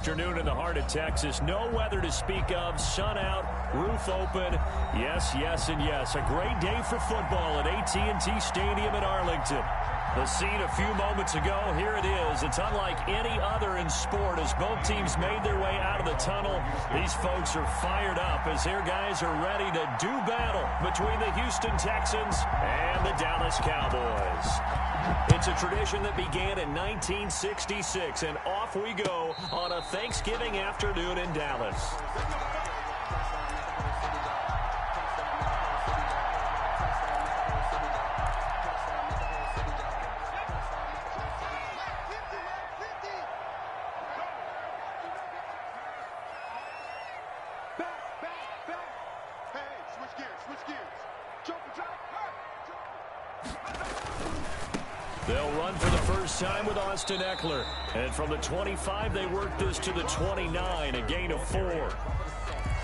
Afternoon in the heart of Texas. No weather to speak of. Sun out, roof open. Yes, yes, and yes. A great day for football at AT&T Stadium in Arlington. The scene a few moments ago, here it is. It's unlike any other in sport as both teams made their way out of the tunnel. These folks are fired up as their guys are ready to do battle between the Houston Texans and the Dallas Cowboys. It's a tradition that began in 1966, and off we go on a Thanksgiving afternoon in Dallas. They'll run for the first time with Austin Ekeler. And from the 25, they work this to the 29, a gain of 4.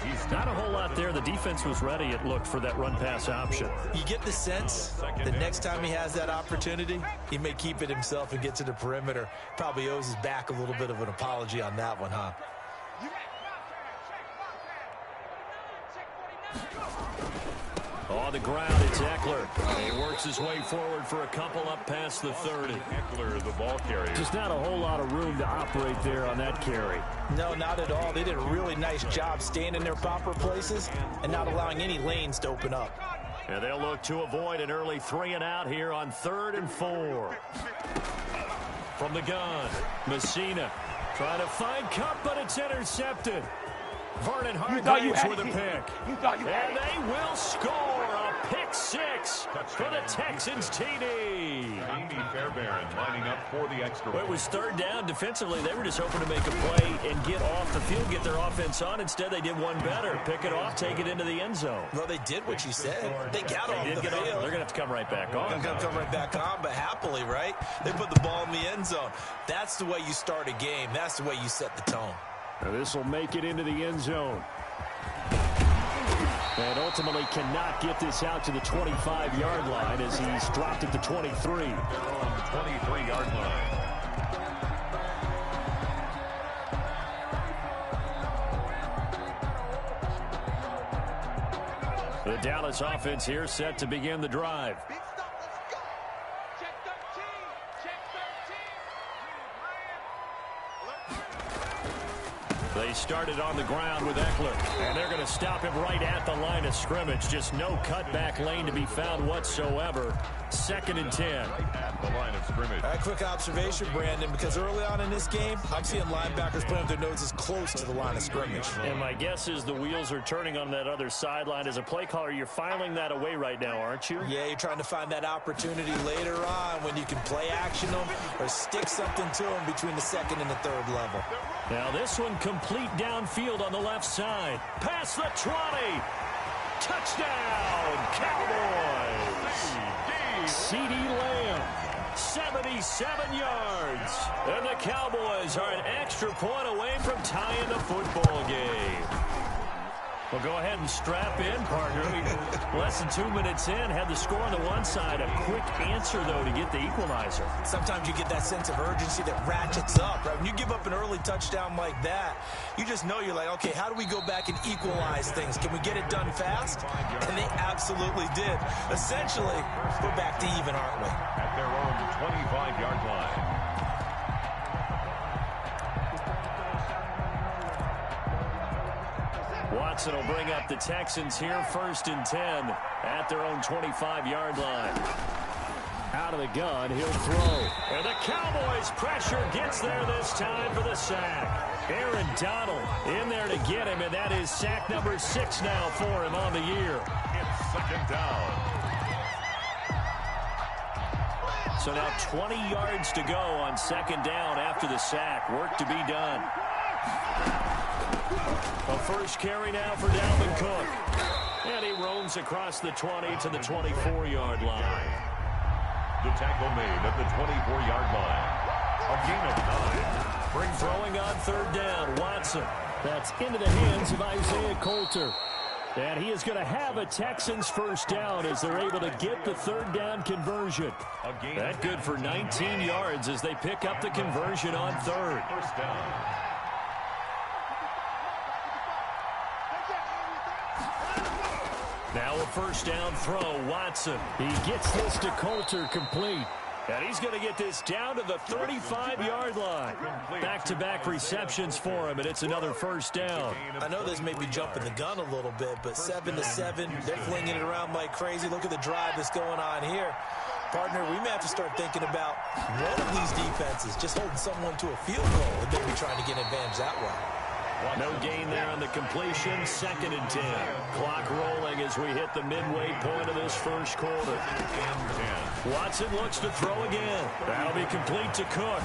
He's not a whole lot there. The defense was ready, it looked, for that run-pass option. You get the sense that next time he has that opportunity, he may keep it himself and get to the perimeter. Probably owes his back a little bit of an apology on that one, huh? On the ground, it's Ekeler. He works his way forward for a couple up past the 30. Ekeler, the ball carrier. Just not a whole lot of room to operate there on that carry. No, not at all. They did a really nice job staying in their proper places and not allowing any lanes to open up. And they'll look to avoid an early 3 and out here on 3rd and 4. From the gun, Messina trying to find Kupp, but it's intercepted. Vernon Hargreaves with a pick. And they will score a pick 6 for the Texans TD. Amy Fairbairn lining up for the extra point. It was 3rd down. Defensively, they were just hoping to make a play and get off the field, get their offense on. Instead, they did one better. Pick it off, take it into the end zone. Well, they did what you said. They got off the field. They're going to have to come right back on. They're going to come right back on, but happily, right? They put the ball in the end zone. That's the way you start a game. That's the way you set the tone. Now this will make it into the end zone. And ultimately cannot get this out to the 25-yard line as he's dropped at the 23. They're on the 23-yard line. The Dallas offense here set to begin the drive. They started on the ground with Ekeler, and they're going to stop him right at the line of scrimmage. Just no cutback lane to be found whatsoever. 2nd and 10. Right at the line of scrimmage. A quick observation, Brandon, because early on in this game, I'm seeing linebackers putting their noses close to the line of scrimmage. And my guess is the wheels are turning on that other sideline. As a play caller, you're filing that away right now, aren't you? Yeah, you're trying to find that opportunity later on when you can play action them or stick something to them between the 2nd and the 3rd level. Now this one complete downfield on the left side. Past the 20. Touchdown, Cowboys. CeeDee Lamb, 77 yards. And the Cowboys are an extra point away from tying the football game. Well, go ahead and strap in, partner. Less than 2 minutes in, had the score on the one side. A quick answer, though, to get the equalizer. Sometimes you get that sense of urgency that ratchets up, right? When you give up an early touchdown like that, you just know you're like, okay, how do we go back and equalize things? Can we get it done fast? And they absolutely did. Essentially, we're back to even, aren't we? At their own 25-yard line. Watson will bring up the Texans here, 1st and 10 at their own 25-yard line. Out of the gun, he'll throw. And the Cowboys pressure gets there this time for the sack. Aaron Donald in there to get him, and that is sack number 6 now for him on the year. It's 2nd down. So now 20 yards to go on 2nd down after the sack. Work to be done. A first carry now for Dalvin Cook. And he roams across the 20 to the 24-yard line. The tackle made at the 24-yard line. A gain of 9. Throwing on 3rd down, Watson. That's into the hands of Isaiah Coulter. And he is going to have a Texans first down as they're able to get the 3rd down conversion. That good for 19 yards as they pick up the conversion on 3rd. First down. Now a first down throw, Watson. He gets this to Coulter complete. And he's going to get this down to the 35-yard line. Back-to-back receptions for him, and it's another first down. I know this may be jumping the gun a little bit, but 7-7, they're flinging it around like crazy. Look at the drive that's going on here. Partner, we may have to start thinking about one of these defenses just holding someone to a field goal and maybe trying to get an advantage that way. No gain there on the completion. 2nd and 10. Clock rolling as we hit the midway point of this first quarter. Watson looks to throw again. That'll be complete to Cook.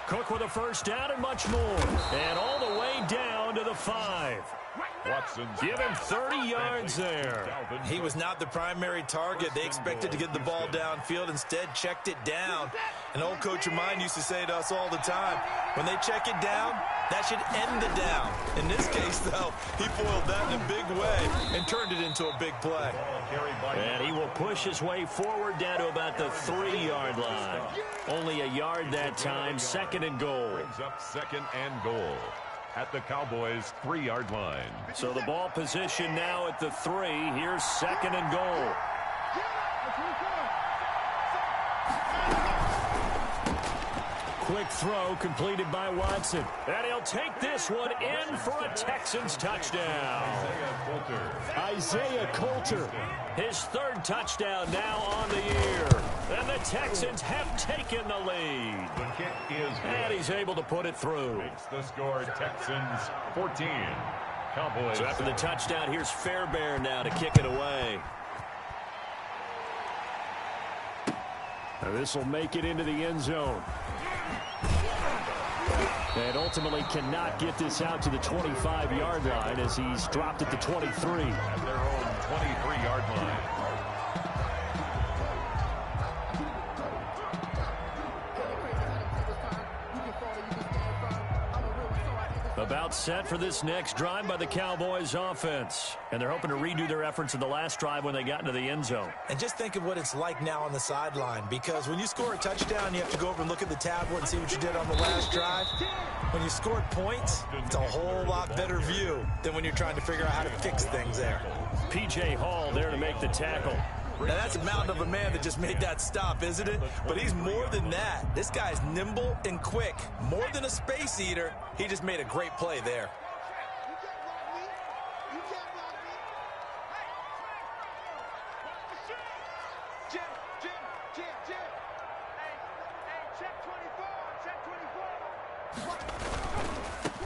Cook with a first down and much more. And all the way down to the 5. Give him 30 yards there. He was not the primary target. They expected to get the ball downfield. Instead, checked it down. An old coach of mine used to say to us all the time, when they check it down, that should end the down. In this case, though, he foiled that in a big way and turned it into a big play. And he will push his way forward down to about the 3-yard line. Only a yard that time. 2nd and goal. Brings up 2nd and goal at the Cowboys' 3-yard line. So the ball position now at the 3. Here's 2nd and goal. Quick throw completed by Watson. And he'll take this one in for a Texans touchdown. Isaiah Coulter. His 3rd touchdown now on the year. And the Texans have taken the lead. The kick is good. And he's able to put it through. Makes the score Texans 14. Cowboys. So after the touchdown, here's Fairbairn now to kick it away. Now this will make it into the end zone. And ultimately cannot get this out to the 25-yard line as he's dropped at the 23. At their own 23-yard line. About set for this next drive by the Cowboys offense. And they're hoping to redo their efforts in the last drive when they got into the end zone. And just think of what it's like now on the sideline, because when you score a touchdown, you have to go over and look at the tablet and see what you did on the last drive. When you scored points, it's a whole lot better view than when you're trying to figure out how to fix things there. P.J. Hall there to make the tackle. Now, that's a mountain of a man that just made that stop, isn't it? But he's more than that. This guy's nimble and quick. More than a space eater, he just made a great play there.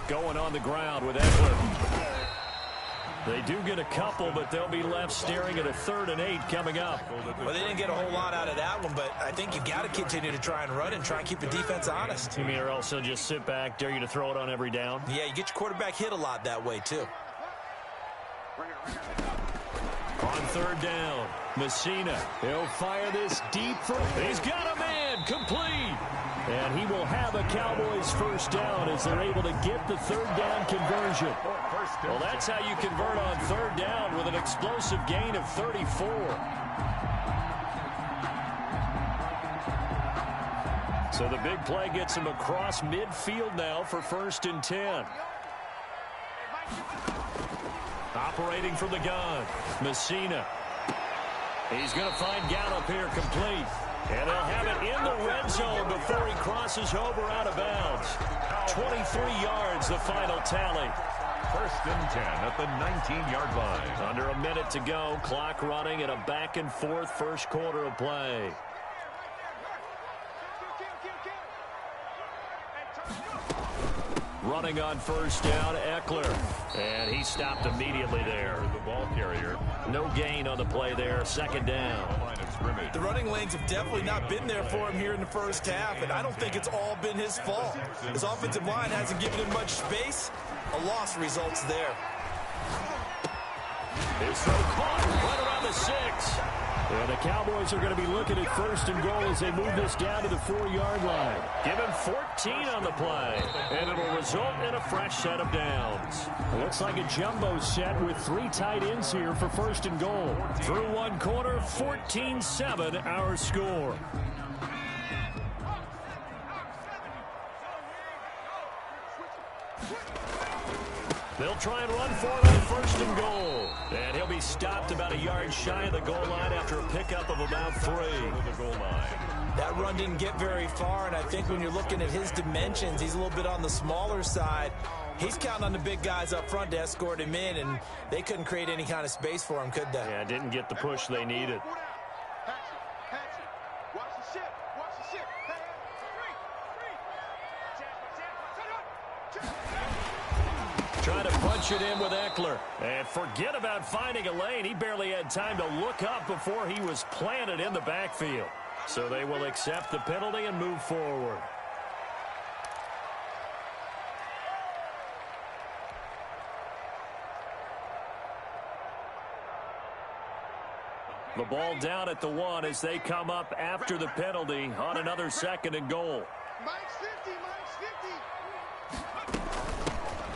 Going on the ground with Eckler. They do get a couple, but they'll be left staring at a 3rd and 8 coming up. Well, they didn't get a whole lot out of that one, but I think you've got to continue to try and run and try and keep the defense honest. You mean or else they'll just sit back, dare you to throw it on every down? Yeah, you get your quarterback hit a lot that way, too. On 3rd down, Messina. He'll fire this deep for... He's got a man, complete. And he will have a Cowboys first down as they're able to get the 3rd down conversion. Well, that's how you convert on 3rd down with an explosive gain of 34. So the big play gets him across midfield now for 1st and 10. Operating from the gun, Messina. He's going to find Gallup here complete. And they'll have it in the red zone before he crosses over out of bounds. 23 yards, the final tally. 1st and 10 at the 19-yard line. Under a minute to go, clock running at a back-and-forth first quarter of play. Running on 1st down, Eckler. And he stopped immediately there. The ball carrier. No gain on the play there, 2nd down. The running lanes have definitely not been there for him here in the first half, and I don't think it's all been his fault. His offensive line hasn't given him much space. A loss results there. His throw caught right around the 6. And the Cowboys are going to be looking at 1st and goal as they move this down to the 4-yard line. Give him 14 on the play, and it'll result in a fresh set of downs. It looks like a jumbo set with 3 tight ends here for 1st and goal. Through one quarter, 14-7 our score. They'll try and run for it on first and goal. And he'll be stopped about a yard shy of the goal line after a pickup of about 3. That run didn't get very far, and I think when you're looking at his dimensions, he's a little bit on the smaller side. He's counting on the big guys up front to escort him in, and they couldn't create any kind of space for him, could they? Yeah, didn't get the push they needed. Trying to punch it in with Eckler. And forget about finding a lane. He barely had time to look up before he was planted in the backfield. So they will accept the penalty and move forward. The ball down at the 1 as they come up after the penalty on another 2nd and goal.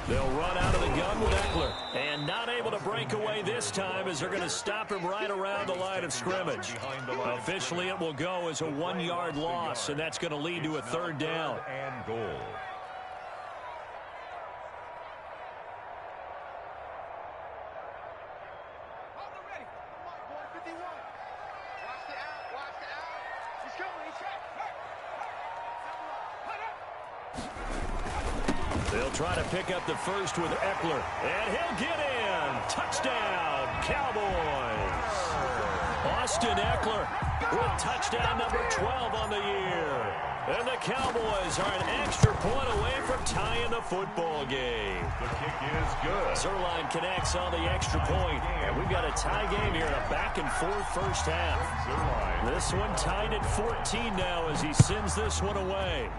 They'll run out of the gun with Eckler. And not able to break away this time as they're going to stop him right around the line of scrimmage. Officially, it will go as a 1-yard loss, and that's going to lead to a 3rd down. And goal. They'll try to pick up the first with Eckler. And he'll get in. Touchdown, Cowboys. Austin Eckler with touchdown number 12 on the year. And the Cowboys are an extra point away from tying the football game. The kick is good. Zerline connects on the extra point. And we've got a tie game here in a back-and-forth first half. Zerline. This one tied at 14 now as he sends this one away.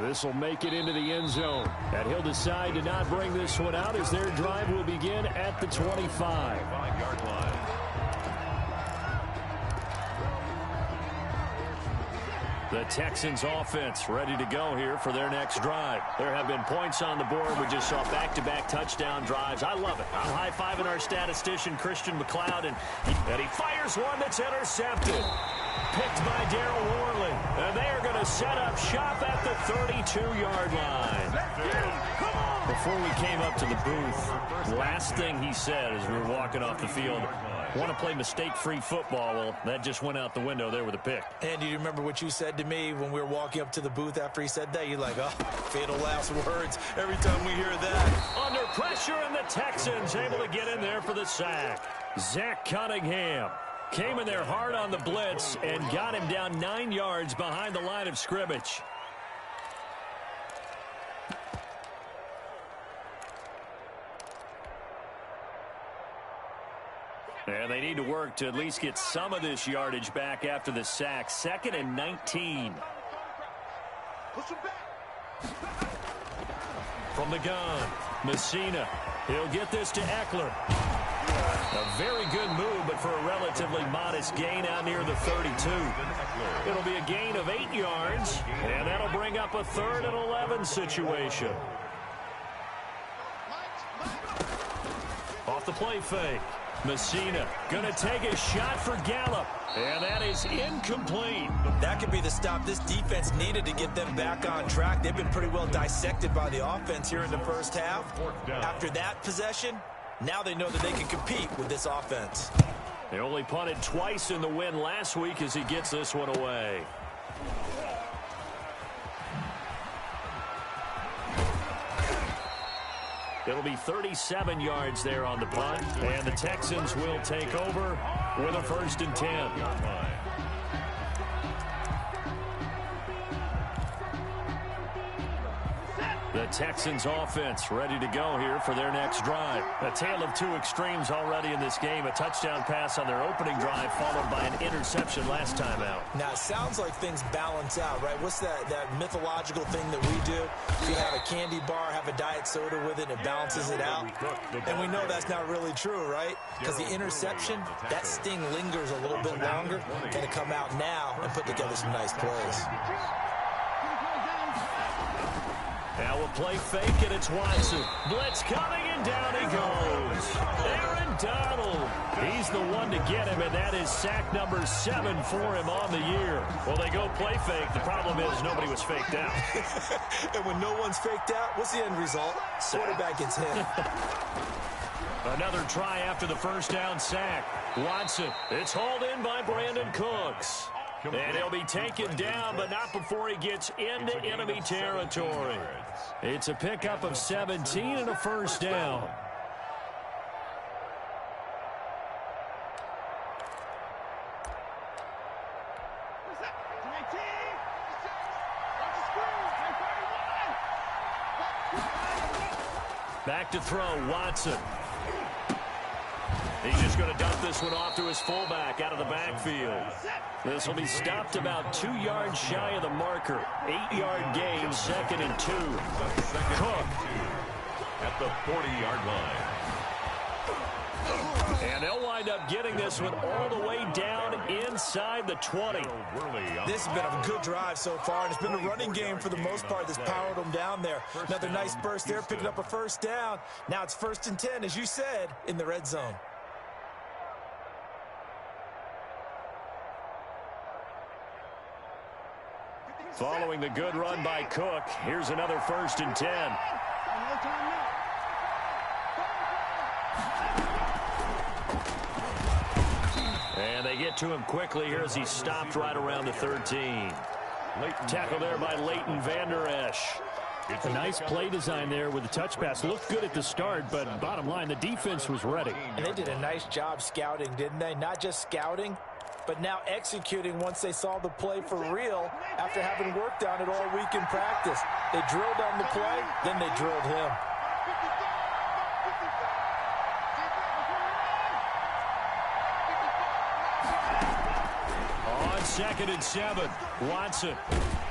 This will make it into the end zone. And he'll decide to not bring this one out as their drive will begin at the 25. 5-yard line. The Texans offense ready to go here for their next drive. There have been points on the board. We just saw back-to-back touchdown drives. I love it. I'm high-fiving our statistician, Christian McLeod, and he fires one that's intercepted. Picked by Darryl Worley. And they are going to set up shop at the 32-yard line. Before we came up to the booth, last thing he said as we were walking off the field, want to play mistake-free football. Well, that just went out the window there with a pick. And do you remember what you said to me when we were walking up to the booth after he said that? You're like, oh, fatal last words every time we hear that. Under pressure, and the Texans able to get in there for the sack. Zach Cunningham came in there hard on the blitz and got him down 9 yards behind the line of scrimmage. And they need to work to at least get some of this yardage back after the sack. 2nd and 19. From the gun, Messina. He'll get this to Eckler. A very good move, but for a relatively modest gain out near the 32. It'll be a gain of 8 yards, and that'll bring up a 3rd and 11 situation. Off the play fake. Messina going to take a shot for Gallup, and that is incomplete. That could be the stop this defense needed to get them back on track. They've been pretty well dissected by the offense here in the first half. After that possession, now they know that they can compete with this offense. They only punted twice in the win last week as he gets this one away. It'll be 37 yards there on the punt, and the Texans will take over with a 1st and 10. The Texans offense ready to go here for their next drive. A tale of 2 extremes already in this game. A touchdown pass on their opening drive followed by an interception last time out. Now, it sounds like things balance out, right? What's that mythological thing that we do? If you have a candy bar, have a diet soda with it, and it balances it out. And we know that's not really true, right? Because the interception, that sting lingers a little bit longer. Going to come out now and put together some nice plays. Now we'll play fake, and it's Watson. Blitz coming And down he goes. Aaron Donald. He's the one to get him, and that is sack number 7 for him on the year. Well, they go play fake. The problem is nobody was faked out. And when no one's faked out, what's the end result? Quarterback gets hit. Another try after the first down sack. Watson. It's hauled in by Brandon Cooks. And he'll be taken down, but not before he gets into enemy territory. It's a pickup of 17 and a first down. Back to throw, Watson. He's just going to dump this one off to his fullback out of the backfield. This will be stopped about 2 yards shy of the marker. 8-yard gain, 2nd and 2. Cook at the 40-yard line. And they'll wind up getting this one all the way down inside the 20. This has been a good drive so far, and it's been a running game for the most part that's powered them down there. Another nice burst there, picking up a first down. Now it's 1st and 10, as you said, in the red zone. Following the good run by Cook, here's another 1st and 10. And they get to him quickly here as he stopped right around the 13. Tackle there by Leighton Vander Esch. A nice play design there with the touch pass. Looked good at the start, but bottom line, the defense was ready. And they did a nice job scouting, didn't they? Not just scouting, but now executing once they saw the play for real after having worked on it all week in practice. They drilled on the play, then they drilled him. On 2nd and 7, Watson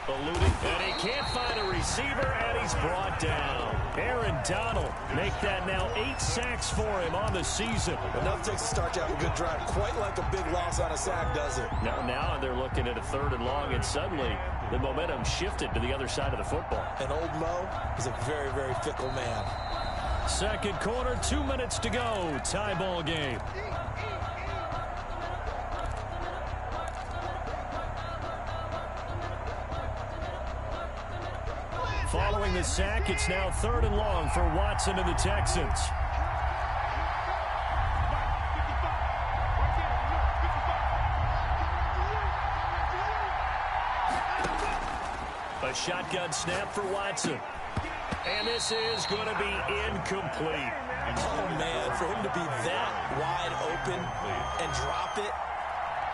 eluding, and he can't find a receiver, and he's brought down. Aaron Donald make that now 8 sacks for him on the season. Enough takes to start to have a good drive. Quite like a big loss on a sack, does it? Now they're looking at a 3rd and long, and suddenly the momentum shifted to the other side of the football. And old Mo is a very, very fickle man. 2nd quarter, 2 minutes to go. Tie ball game. Following the sack, it's now 3rd and long for Watson and the Texans. A shotgun snap for Watson. And this is going to be incomplete. Oh, man, for him to be that wide open and drop it.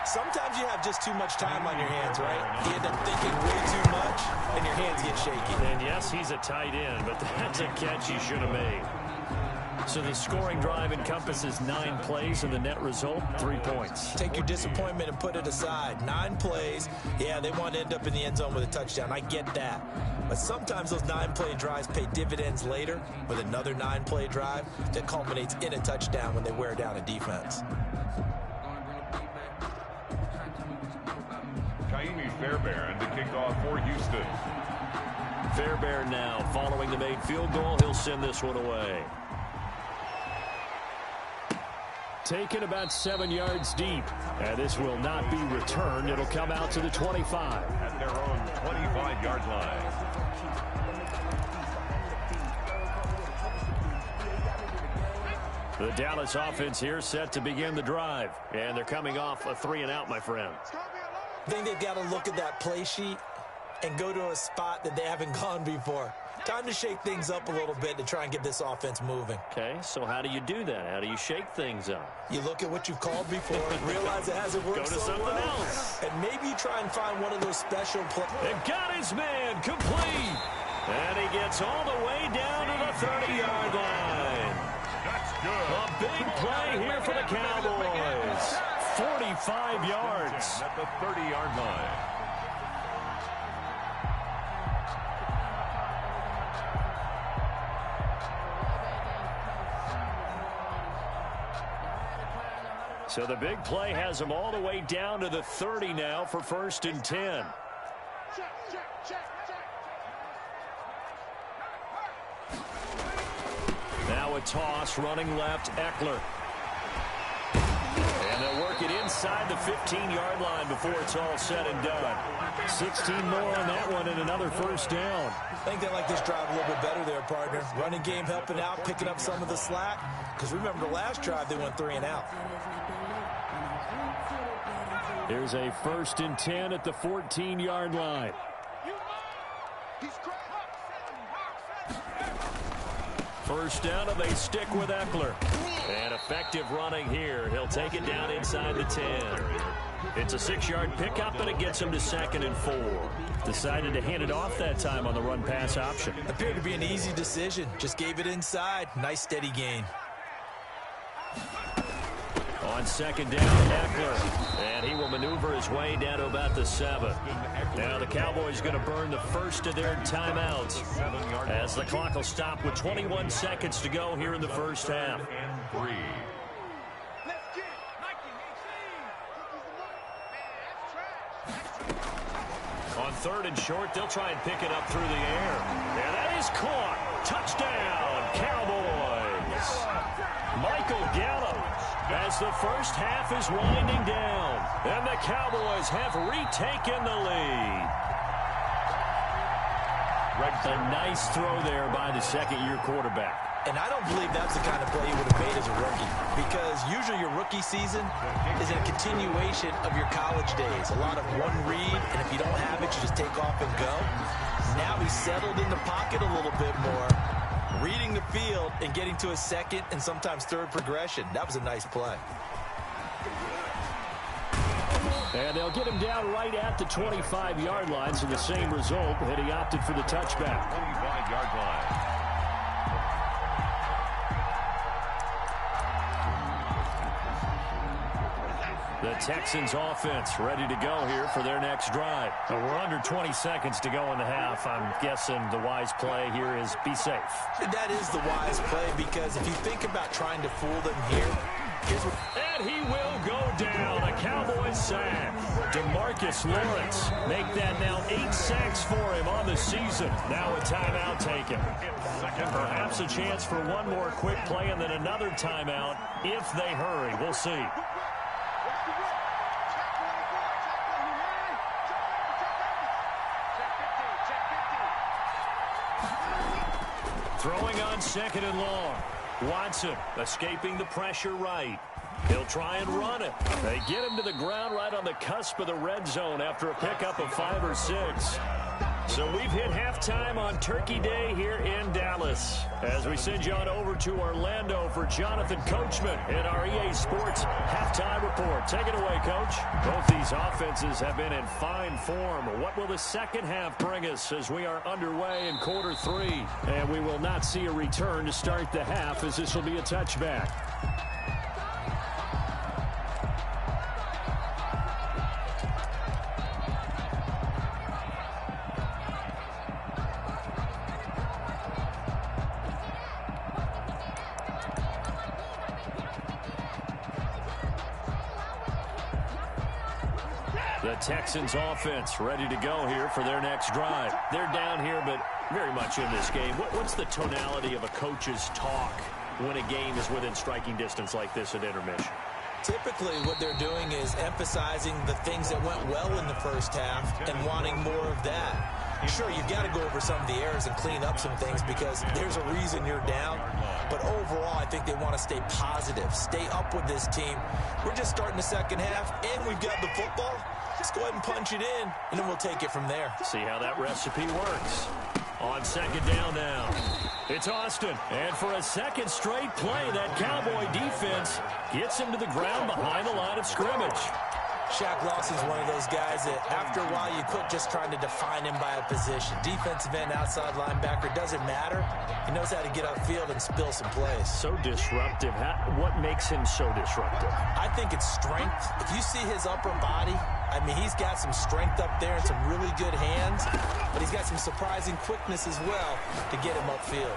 Sometimes you have just too much time on your hands, right? You end up thinking way too much, and your hands get shaky. And yes, he's a tight end, but that's a catch he should have made. So the scoring drive encompasses 9 plays, and the net result, 3 points. Take your disappointment and put it aside. 9 plays. Yeah, they want to end up in the end zone with a touchdown. I get that. But sometimes those 9-play drives pay dividends later with another 9-play drive that culminates in a touchdown when they wear down a defense. Ka'imi Fairbairn to kick off for Houston. Fairbairn now, following the made field goal, he'll send this one away. Taken about 7 yards deep. And this will not be returned. It'll come out to the 25. At their own 25-yard line. The Dallas offense here set to begin the drive. And they're coming off a 3-and-out, my friend. I think they've got to look at that play sheet and go to a spot that they haven't gone before. Time to shake things up a little bit to try and get this offense moving. Okay, so how do you do that? How do you shake things up? You look at what you've called before, realize it hasn't worked Go to so something well, else. and maybe you try and find one of those special plays. They've got his man complete. And he gets all the way down to the 30-yard line. That's good. A big play here for the Cowboys. 45 yards. At the 30-yard line. So the big play has them all the way down to the 30 now for 1st and 10. Now a toss, running left, Eckler. And they'll work it inside the 15-yard line before it's all said and done. 16 more on that one and another first down. I think they like this drive a little bit better there, partner. Running game helping out, picking up some of the slack. Because remember the last drive, they went 3 and out. Here's a 1st and 10 at the 14-yard line. First down, and they stick with Eckler. And effective running here. He'll take it down inside the 10. It's a 6-yard pickup, and it gets him to 2nd and 4. Decided to hand it off that time on the run-pass option. Appeared to be an easy decision. Just gave it inside. Nice steady gain. On 2nd down, Eckler. And he will maneuver his way down to about the 7. Now the Cowboys going to burn the first of their timeouts as the clock will stop with 21 seconds to go here in the first half. On 3rd and short, they'll try and pick it up through the air. And that is caught. Touchdown, Cowboys. Michael Gallup as the first half is winding down. And the Cowboys have retaken the lead. A nice throw there by the second-year quarterback. And I don't believe that's the kind of play he would have made as a rookie. Because usually your rookie season is a continuation of your college days. A lot of one read, and if you don't have it, you just take off and go. Now he's settled in the pocket a little bit more, reading the field and getting to a second and sometimes third progression. That was a nice play. And they'll get him down right at the 25-yard line, so the same result, and he opted for the touchback. 25-yard line. The Texans offense ready to go here for their next drive. We're under 20 seconds to go in the half. I'm guessing the wise play here is be safe. That is the wise play, because if you think about trying to fool them here, here's what... And he will go down. A Cowboys sack. DeMarcus Lawrence make that now 8 sacks for him on the season. Now a timeout taken. Perhaps a chance for one more quick play and then another timeout if they hurry. We'll see. Throwing on 2nd and long. Watson escaping the pressure right. He'll try and run it. They get him to the ground right on the cusp of the red zone after a pickup of 5 or 6. So we've hit halftime on Turkey Day here in Dallas. As we send you on over to Orlando for Jonathan Coachman in our EA Sports Halftime Report. Take it away, Coach. Both these offenses have been in fine form. What will the second half bring us as we are underway in quarter 3? And we will not see a return to start the half, as this will be a touchback. The Texans offense ready to go here for their next drive. They're down here, but very much in this game. What's the tonality of a coach's talk when a game is within striking distance like this at intermission? Typically, what they're doing is emphasizing the things that went well in the first half and wanting more of that. Sure, you've got to go over some of the errors and clean up some things because there's a reason you're down. But overall, I think they want to stay positive, stay up with this team. We're just starting the second half, and we've got the football. Let's go ahead and punch it in, and then we'll take it from there. See how that recipe works. On 2nd down now, it's Austin. And for a second straight play, that Cowboy defense gets him to the ground behind the line of scrimmage. Shaq Lawson's one of those guys that after a while you quit just trying to define him by a position. Defensive end, outside linebacker, doesn't matter. He knows how to get upfield and spill some plays. So disruptive. What makes him so disruptive? I think it's strength. If you see his upper body, I mean, he's got some strength up there and some really good hands, but he's got some surprising quickness as well to get him upfield.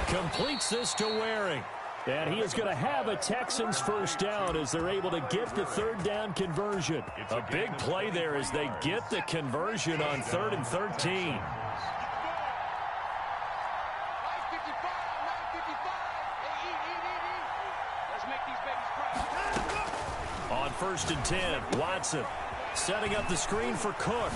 Completes this to Waring. And he is going to have a Texans first down as they're able to get the third down conversion. A big play there as they get the conversion on 3rd and 13. On 1st and 10, Watson setting up the screen for Cook.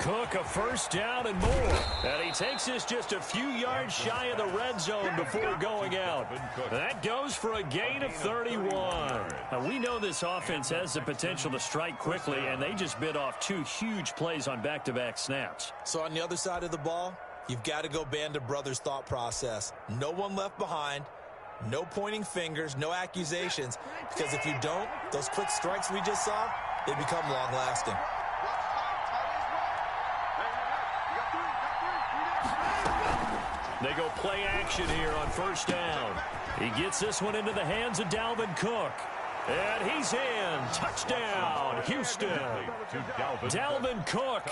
Cook, a first down and more. And he takes this just a few yards shy of the red zone before going out. That goes for a gain of 31. Now, we know this offense has the potential to strike quickly, and they just bit off 2 huge plays on back-to-back snaps. So on the other side of the ball, you've got to go Band of Brothers thought process. No one left behind. No pointing fingers, no accusations, because if you don't, those quick strikes we just saw, they become long-lasting. They go play action here on 1st down. He gets this one into the hands of Dalvin Cook. And he's in. Touchdown, Houston. Dalvin Cook,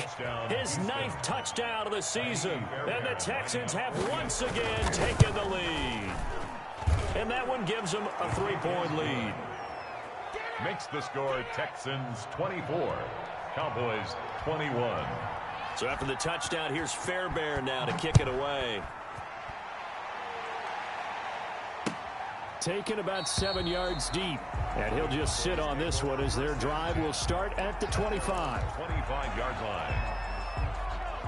his 9th touchdown of the season. And the Texans have once again taken the lead. And that one gives them a 3-point lead. Makes the score Texans 24, Cowboys 21. So after the touchdown, here's Fairbairn now to kick it away. Taken about 7 yards deep. And he'll just sit on this one as their drive will start at the 25. 25-yard line.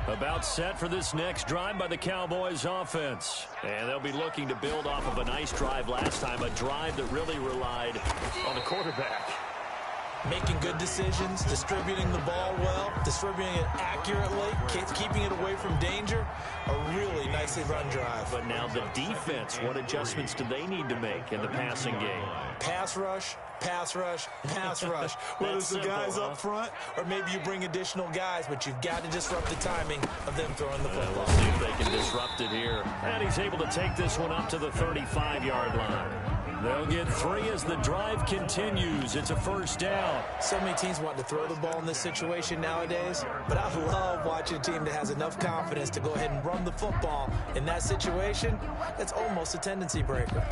About set for this next drive by the Cowboys offense. And they'll be looking to build off of a nice drive last time, a drive that really relied on the quarterback. Making good decisions, distributing the ball well, distributing it accurately, keeping it away from danger. A really nicely run drive. But now the defense, what adjustments do they need to make in the passing game? Pass rush, pass rush, pass rush. Whether it's the guys up front or maybe you bring additional guys, but you've got to disrupt the timing of them throwing the football. We'll see if they can disrupt it here. And he's able to take this one up to the 35-yard line. They'll get 3 as the drive continues. It's a 1st down. So many teams want to throw the ball in this situation nowadays, but I love watching a team that has enough confidence to go ahead and run the football. In that situation, that's almost a tendency breaker.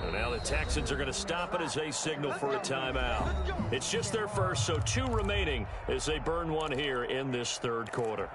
And now the Texans are going to stop it as they signal for a timeout. It's just their first, so 2 remaining as they burn one here in this 3rd quarter.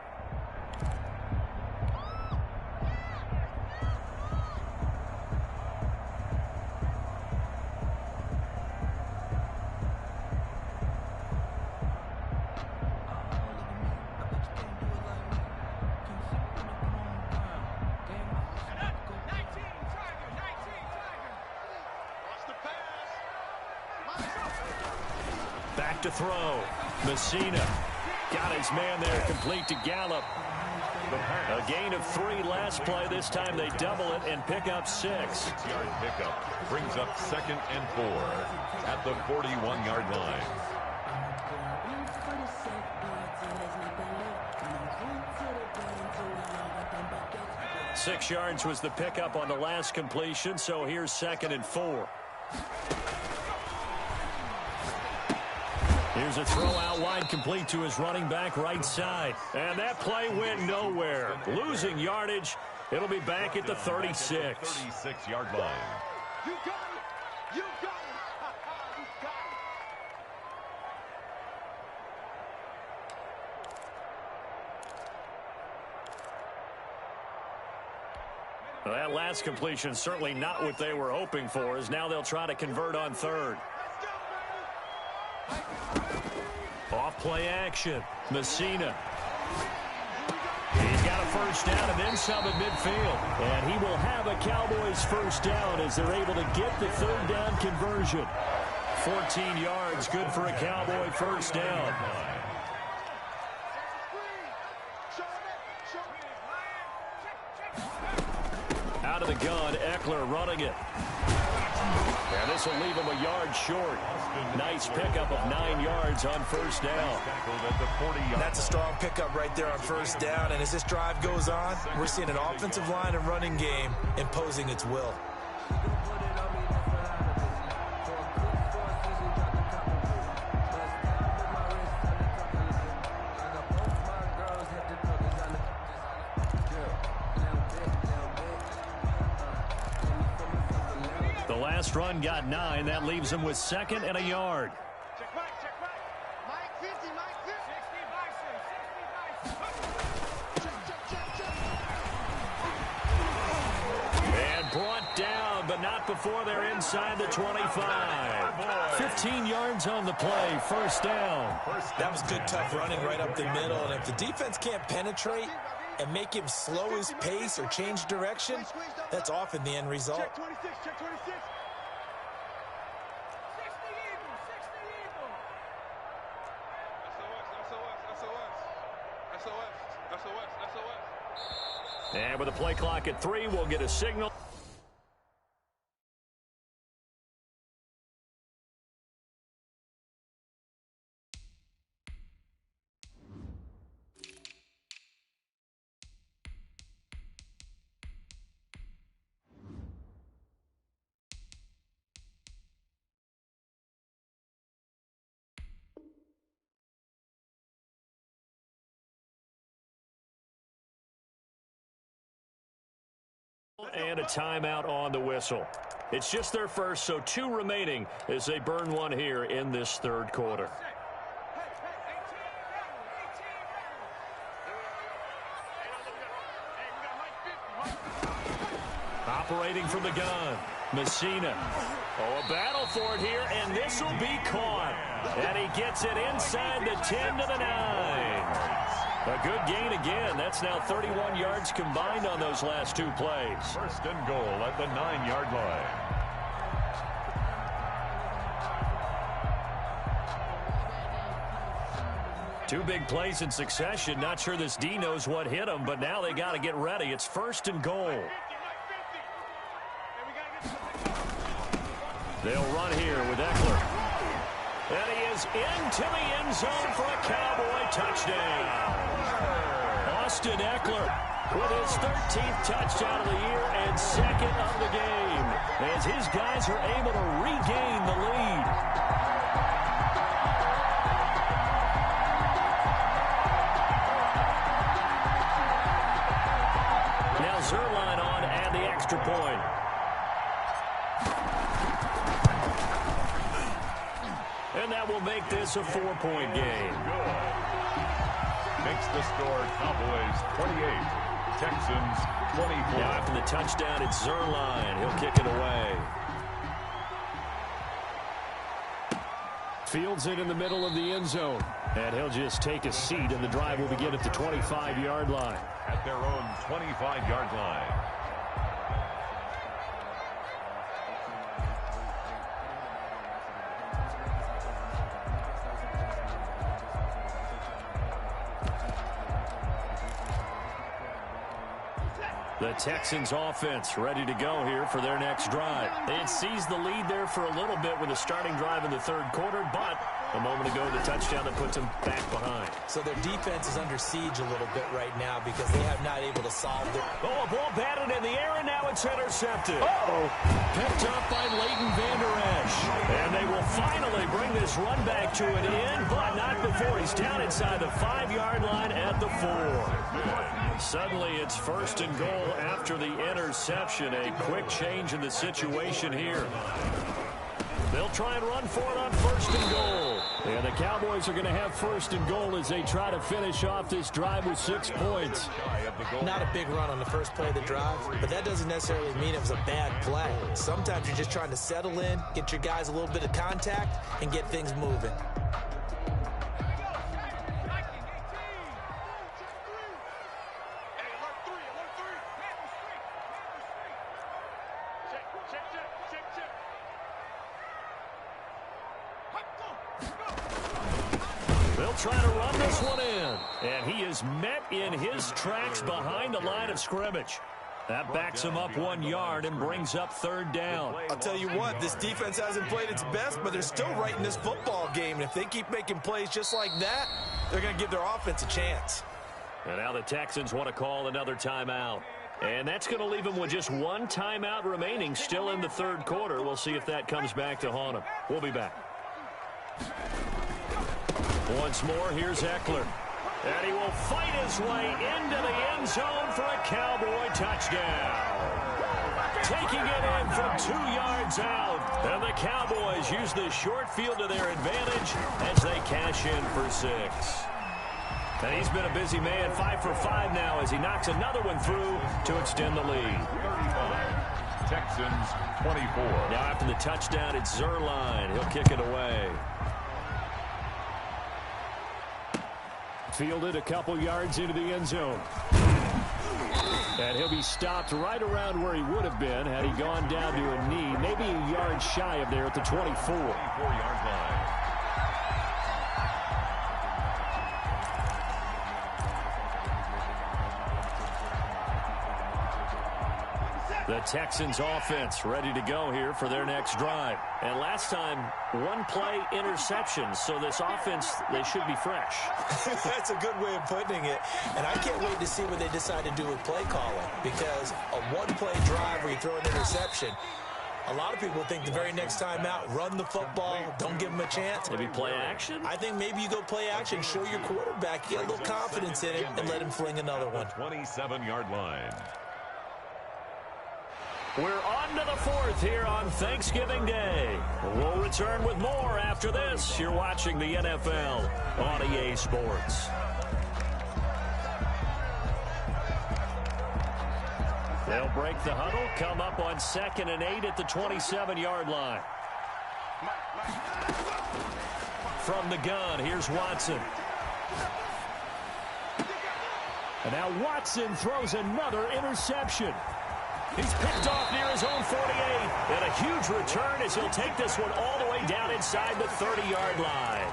Back to throw. Messina got his man there complete to Gallup. A gain of 3 last play. This time they double it and pick up 6. 6-yard pickup brings up 2nd and 4 at the 41-yard line. Six yards was the pickup on the last completion, so here's 2nd and 4. Here's a throw out wide complete to his running back right side. And that play went nowhere. Losing yardage. It'll be back at the 36. 36-yard line. You got it. You got it. You got it. Well, that last completion certainly not what they were hoping for, as now they'll try to convert on 3rd. Off play action. Messina. He's got a 1st down and then some at midfield. And he will have a Cowboys 1st down as they're able to get the 3rd down conversion. 14 yards, good for a Cowboy 1st down. Out of the gun, Eckler running it. And this will leave him a yard short. Nice pickup of 9 yards on 1st down. That's a strong pickup right there on 1st down. And as this drive goes on, we're seeing an offensive line and running game imposing its will. The last run got 9. That leaves him with 2nd and a yard. Check back. Mike 50, Mike 50. 60, And brought down, but not before they're inside the 25. 15 yards on the play, first down. That was good, tough running right up the middle. And if the defense can't penetrate and make him slow his pace or change direction, that's often the end result. check 26, check 26. 60 SOS. And with the play clock at 3, we'll get a signal. And a timeout on the whistle. It's just their first, so 2 remaining as they burn one here in this third quarter. Operating from the gun, Messina. Oh, a battle for it here, and this will be caught. And he gets it inside the 10 to the 9. A good gain again. That's now 31 yards combined on those last 2 plays. First and goal at the 9-yard line. Two big plays in succession. Not sure this D knows what hit him, but now they got to get ready. It's first and goal. They'll run here with Eckler. And he is into the end zone for a Cowboy touchdown. Austin Eckler with his 13th touchdown of the year and 2nd of the game, as his guys are able to regain the lead. Now Zuerlein on to add the extra point. And that will make this a 4-point game. Makes the score Cowboys 28, Texans 24. Now after the touchdown, it's Zuerlein. He'll kick it away. Fields it in the middle of the end zone. And he'll just take a seat, and the drive will begin at the 25-yard line. At their own 25-yard line. The Texans offense ready to go here for their next drive. They had seized the lead there for a little bit with a starting drive in the third quarter, but a moment ago the touchdown that puts them back behind. So their defense is under siege a little bit right now because they have not able to solve their... Oh, a ball batted in the air, and now it's intercepted. Picked up by Leighton Vander Esch. And they will finally bring this run back to an end, but not before he's down inside the 5-yard line at the 4. Suddenly it's first and goal after the interception. A quick change in the situation here. They'll try and run for it on first and goal. And the Cowboys are going to have first and goal as they try to finish off this drive with 6 points. Not a big run on the first play of the drive, but that doesn't necessarily mean it was a bad play. Sometimes you're just trying to settle in, get your guys a little bit of contact, and get things moving. They'll try to run this one in. And he is met in his tracks behind the line of scrimmage. That backs him up 1 yard and brings up third down. I'll tell you what, this defense hasn't played its best, but they're still right in this football game. And if they keep making plays just like that, they're going to give their offense a chance. And now the Texans want to call another timeout. And that's going to leave them with just 1 timeout remaining still in the third quarter. We'll see if that comes back to haunt them. We'll be back. Once more, here's Eckler. And he will fight his way into the end zone for a Cowboy touchdown. Taking it in from 2 yards yards out. And the Cowboys use the short field to their advantage as they cash in for 6. And he's been a busy man, 5 for 5 now as he knocks another one through to extend the lead. 35. Texans 24. Now after the touchdown, it's Zuerlein. He'll kick it away. Fielded a couple yards into the end zone. And he'll be stopped right around where he would have been had he gone down to a knee, maybe a yard shy of there at the 24. 24-yard line. The Texans offense ready to go here for their next drive. And last time, one play interception. So this offense, they should be fresh. That's a good way of putting it. And I can't wait to see what they decide to do with play calling. Because a one-play drive where you throw an interception, a lot of people think the very next time out, run the football, don't give them a chance. Maybe play action? I think maybe you go play action, show your quarterback, get a little confidence in it, and let him fling another one. 27-yard line. We're on to the 4th here on Thanksgiving Day. We'll return with more after this. You're watching the NFL on EA Sports. They'll break the huddle, come up on 2nd and 8 at the 27-yard line. From the gun, here's Watson. And now Watson throws another interception. He's picked off near his own 48. And a huge return as he'll take this one all the way down inside the 30-yard line.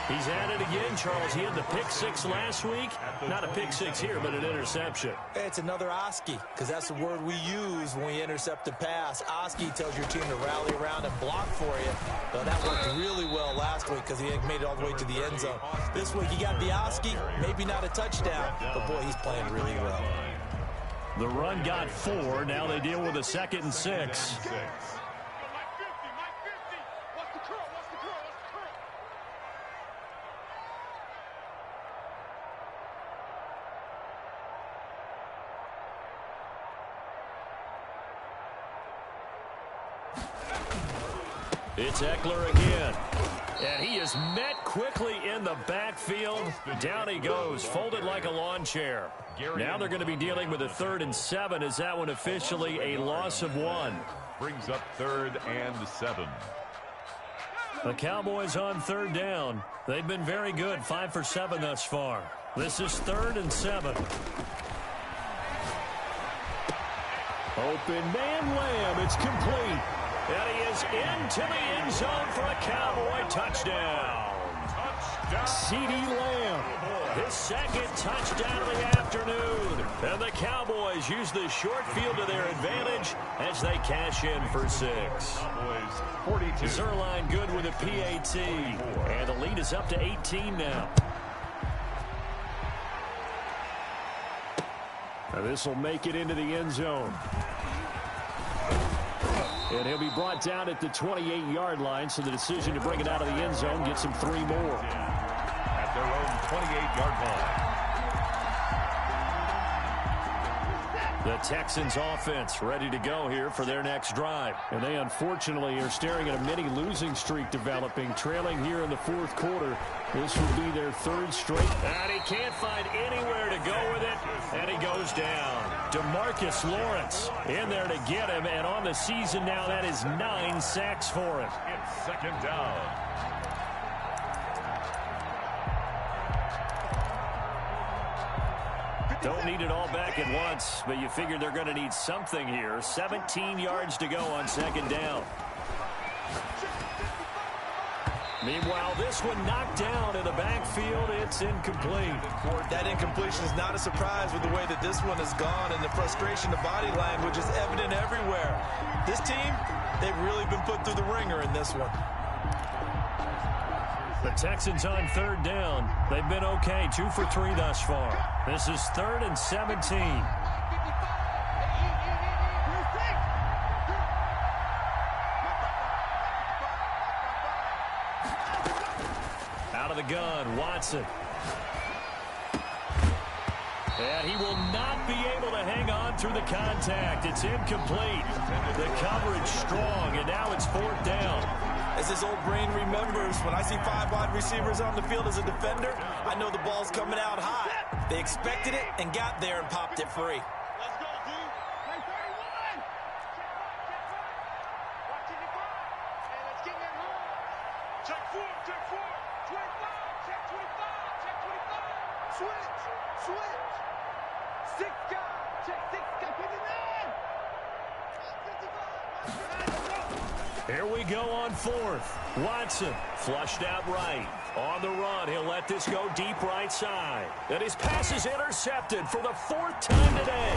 He's at it again, Charles. He had the pick 6 last week. Not a pick 6 here, but an interception. It's another Oski, because that's the word we use when we intercept a pass. Oski tells your team to rally around and block for you. But that worked really well last week because he made it all the way to the end zone. This week he got the Oski, maybe not a touchdown, but boy, he's playing really well. The run got 4. Now they deal with a 2nd and 6. It's Ekeler again. And he is met quickly in the backfield. Down he goes, folded like a lawn chair. Now they're going to be dealing with a 3rd and 7. Is that one officially a loss of 1? Brings up 3rd and 7. The Cowboys on 3rd down. They've been very good, 5 for 7 thus far. This is 3rd and 7. Open man, Lamb. It's complete. And he is into the end zone for a Cowboy touchdown. CeeDee Lamb, his 2nd touchdown of the afternoon. And the Cowboys use the short field to their advantage as they cash in for 6. Cowboys 42. Zuerlein good with a PAT. And the lead is up to 18 now. Now this will make it into the end zone. And he'll be brought down at the 28-yard line, so the decision to bring it out of the end zone gets him 3 more. At their own 28-yard line. The Texans offense ready to go here for their next drive. And they unfortunately are staring at a mini losing streak developing, trailing here in the 4th quarter. This will be their 3rd straight. And he can't find anywhere to go with it, and he goes down. DeMarcus Lawrence in there to get him, and on the season now, that is 9 sacks for him. It's 2nd down. Don't need it all back at once, but you figure they're going to need something here. 17 yards to go on 2nd down. Meanwhile, this one knocked down in the backfield. It's incomplete. That incompletion is not a surprise with the way that this one has gone, and the frustration of body language is evident everywhere. This team, they've really been put through the ringer in this one. The Texans on 3rd down. They've been okay, 2 for 3 thus far. This is 3rd and 17. Out of the gun, Watson. And he will not be able to hang on through the contact. It's incomplete. The coverage strong, and now it's 4th down. As his old brain remembers, when I see 5 wide receivers on the field as a defender, I know the ball's coming out high. They expected it and got there and popped it free. Let's go, D. Play 31. Watch it go. And let's get that home. Check 4, check 4. 25, check 25, check 25. Switch, switch. 6 guy, check 6 guy. 59. 55. Here we go on 4th. Watson flushed out right. On the run, he'll let this go deep right side. And his pass is intercepted for the 4th time today.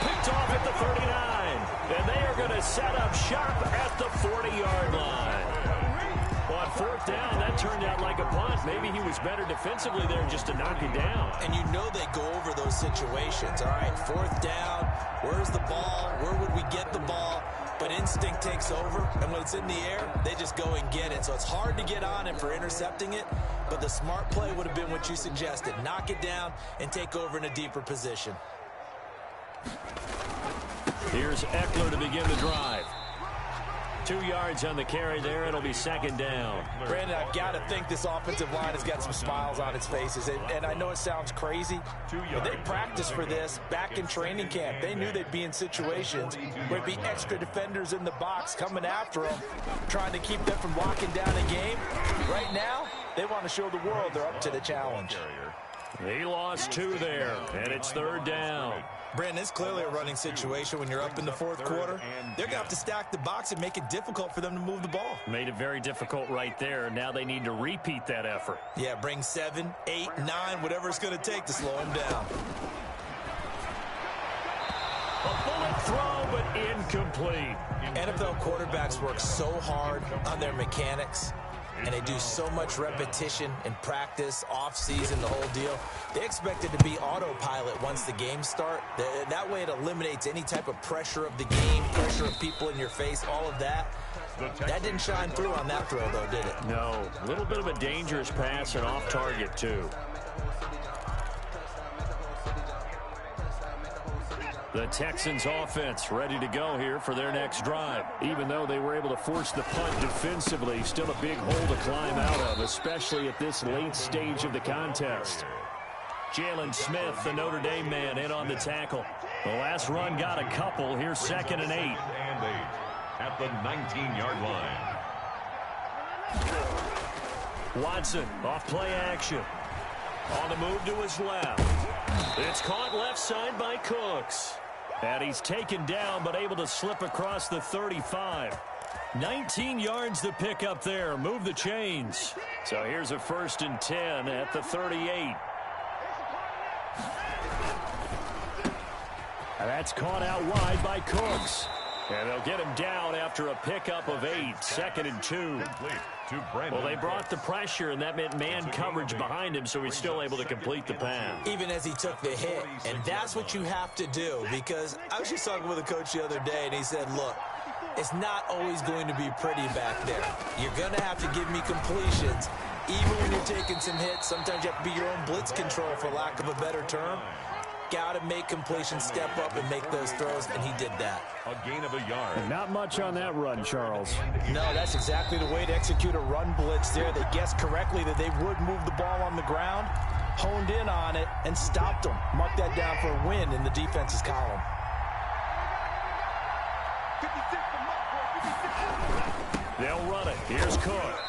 Picked off at the 39. And they are going to set up shop at the 40-yard line. On 4th down, that turned out like a punt. Maybe he was better defensively there just to knock it down. And you know they go over those situations. All right, 4th down. Where's the ball? Where would we get the ball? But instinct takes over, and when it's in the air, they just go and get it. So it's hard to get on him for intercepting it, but the smart play would have been what you suggested. Knock it down and take over in a deeper position. Here's Eckler to begin the drive. 2 yards on the carry there. It'll be 2nd down. Brandon, I've got to think this offensive line has got some smiles on its faces. And I know it sounds crazy, but they practiced for this back in training camp. They knew they'd be in situations where there'd be extra defenders in the box coming after them, trying to keep them from locking down a game. Right now, they want to show the world they're up to the challenge. He lost 2 there, and it's 3rd down. Brandon, it's clearly a running situation when you're up in the 4th quarter. They're going to have to stack the box and make it difficult for them to move the ball. Made it very difficult right there. Now they need to repeat that effort. Yeah, bring 7, 8, 9, whatever it's going to take to slow him down. A bullet throw, but incomplete. NFL quarterbacks work so hard on their mechanics, and they do so much repetition in practice, off-season, the whole deal. They expect it to be autopilot once the games start. That way it eliminates any type of pressure of the game, pressure of people in your face, all of that. That didn't shine through on that throw, though, did it? No. A little bit of a dangerous pass and off target, too. The Texans offense ready to go here for their next drive. Even though they were able to force the punt defensively, still a big hole to climb out of, especially at this late stage of the contest. Jalen Smith, the Notre Dame man, in on the tackle. The last run got a couple. Here's 2nd and 8. And 8 at the 19-yard line. Watson off play action. On the move to his left. It's caught left side by Cooks. And he's taken down but able to slip across the 35. 19 yards to pick up there. Move the chains. So here's a 1st and 10 at the 38. And that's caught out wide by Cooks. And they'll get him down after a pickup of 8. 2nd and 2. Well, they brought the pressure, and that meant man coverage behind him, so he's still able to complete the pass. Even as he took the hit. And that's what you have to do, because I was just talking with a coach the other day, and he said, look, it's not always going to be pretty back there. You're going to have to give me completions. Even when you're taking some hits, sometimes you have to be your own blitz control, for lack of a better term. Got to make completions, step up, and make those throws, and he did that. A gain of a yard. Not much on that run, Charles. No, that's exactly the way to execute a run blitz there. They guessed correctly that they would move the ball on the ground, honed in on it, and stopped them. Mark that down for a win in the defense's column. 56 for Mark, 56. They'll run it. Here's Cook.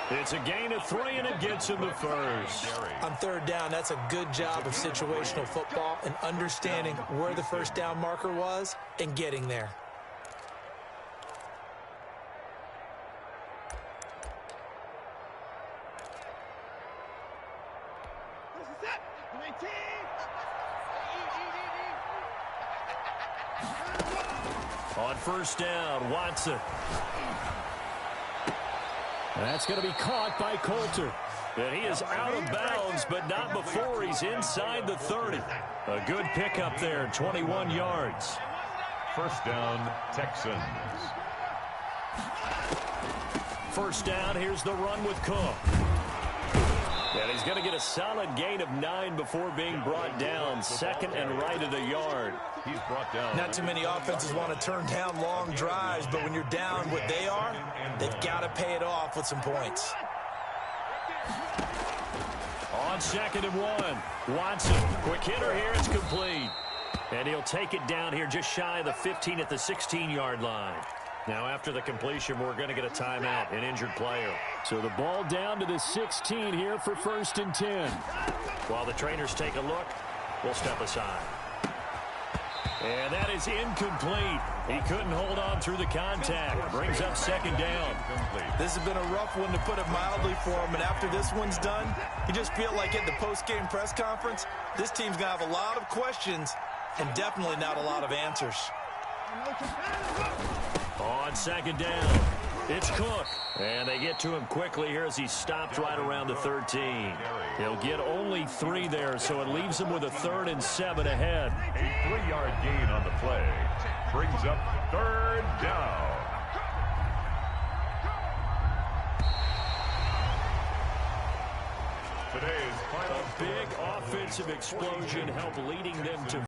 It's a gain of 3, and it gets him the 1st. On 3rd down, that's a good job of situational football and understanding where the 1st down marker was and getting there. This is it. 19. On 1st down, Watson. That's going to be caught by Coulter. And he is out of bounds, but not before he's inside the 30. A good pickup there, 21 yards. 1st down, Texans. 1st down, here's the run with Cook. And he's going to get a solid gain of 9 before being brought down. Second and right at a yard. He's brought down. Not too many offenses want to turn down long drives, but when you're down what they are, they've got to pay it off with some points. On 2nd and 1, Watson, quick hitter here, it's complete. And he'll take it down here just shy of the 15 at the 16-yard line. Now after the completion, we're going to get a timeout, an injured player. So the ball down to the 16 here for 1st and 10. While the trainers take a look, we'll step aside. And that is incomplete. He couldn't hold on through the contact. Brings up 2nd down. This has been a rough one, to put it mildly, for him. And after this one's done, you just feel like at the post-game press conference, this team's going to have a lot of questions and definitely not a lot of answers. On 2nd down, it's Cook. And they get to him quickly here as he stopped right around the 13. He'll get only 3 there, so it leaves him with a 3rd and 7 ahead. A 3-yard gain on the play brings up 3rd down. Today's final big offensive explosion helped leading them to